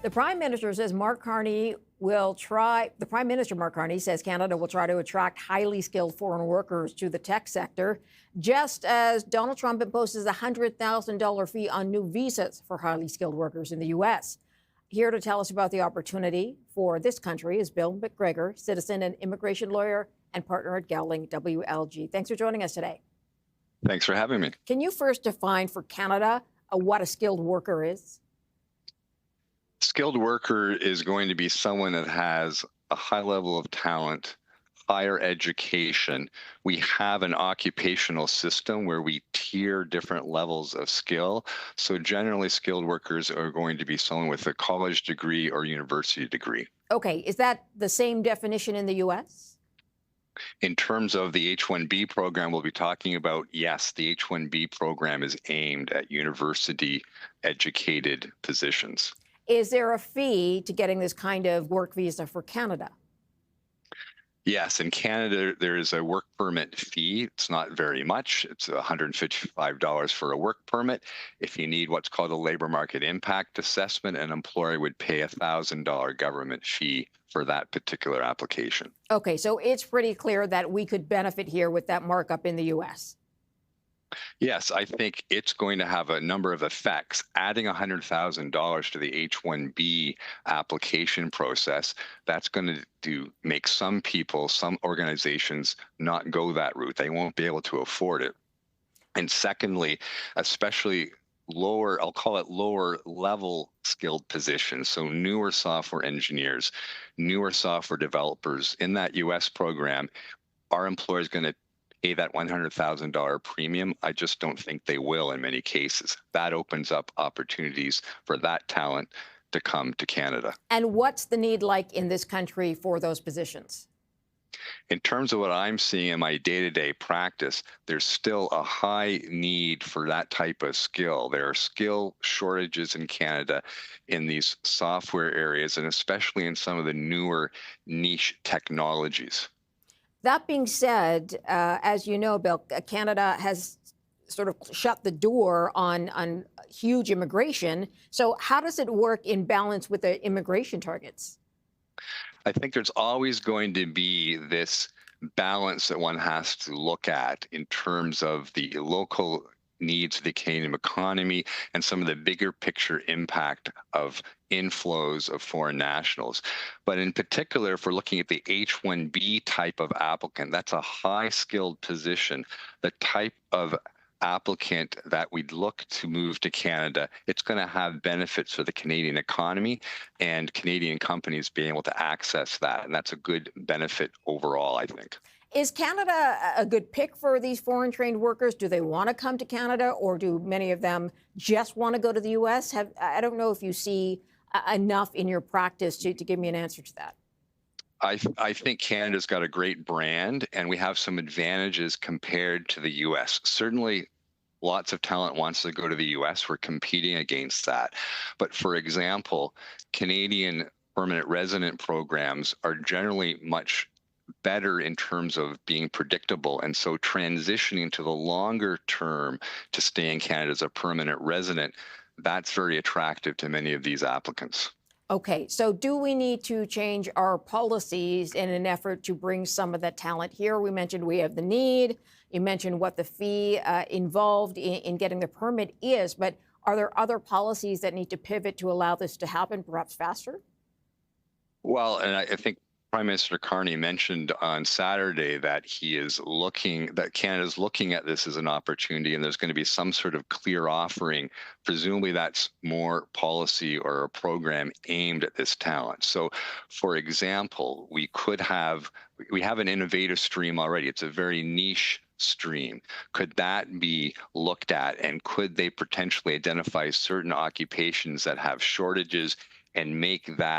The Prime Minister says Mark Carney says Canada will try to attract highly skilled foreign workers to the tech sector, just as Donald Trump imposes a $100,000 fee on new visas for highly skilled workers in the U.S. Here to tell us about the opportunity for this country is Bill MacGregor, citizen and immigration lawyer and partner at Gowling WLG. Thanks for joining us today. Thanks for having me. Can you first define for Canada what a skilled worker is? Skilled worker is going to be someone that has a high level of talent, higher education. We have an occupational system where we tier different levels of skill. So generally, skilled workers are going to be someone with a college degree or university degree. Okay, is that the same definition in the U.S.? In terms of the H-1B program we'll be talking about, yes, the H-1B program is aimed at university-educated positions. Is there a fee to getting this kind of work visa for Canada? Yes, in Canada, there is a work permit fee. It's not very much. It's $155 for a work permit. If you need what's called a labor market impact assessment, an employer would pay a $1,000 government fee for that particular application. Okay, so it's pretty clear that we could benefit here with that markup in the U.S. Yes, I think it's going to have a number of effects. Adding $100,000 to the H-1B application process, that's going to make some people, some organizations not go that route. They won't be able to afford it. And secondly, especially lower, I'll call it lower level skilled positions. So newer software engineers, newer software developers in that US program, our employer is going to pay that $100,000 premium. I just don't think they will in many cases. That opens up opportunities for that talent to come to Canada. And what's the need like in this country for those positions? In terms of what I'm seeing in my day-to-day practice, there's still a high need for that type of skill. There are skill shortages in Canada in these software areas, and especially in some of the newer niche technologies. That being said, as you know, Bill, Canada has sort of shut the door on huge immigration. So how does it work in balance with the immigration targets? I think there's always going to be this balance that one has to look at in terms of the local needs of the Canadian economy and some of the bigger picture impact of inflows of foreign nationals. But in particular, if we're looking at the H-1B type of applicant, that's a high skilled position. The type of applicant that we'd look to move to Canada, it's going to have benefits for the Canadian economy and Canadian companies being able to access that. And that's a good benefit overall, I think. Is Canada a good pick for these foreign trained workers? Do they want to come to Canada, or do many of them just want to go to the U.S.? I don't know if you see enough in your practice to give me an answer to that. I think Canada's got a great brand, and we have some advantages compared to the U.S. Certainly, lots of talent wants to go to the U.S. We're competing against that. But for example, Canadian permanent resident programs are generally much better in terms of being predictable. And so transitioning to the longer term to stay in Canada as a permanent resident, that's very attractive to many of these applicants. Okay, so do we need to change our policies in an effort to bring some of that talent here? We mentioned we have the need. You mentioned what the fee involved in getting the permit is, but are there other policies that need to pivot to allow this to happen perhaps faster? Well, and I think Prime Minister Carney mentioned on Saturday that that Canada's looking at this as an opportunity, and there's going to be some sort of clear offering. Presumably that's more policy or a program aimed at this talent. So, for example, we have an innovative stream already. It's a very niche stream. Could that be looked at, and could they potentially identify certain occupations that have shortages and make that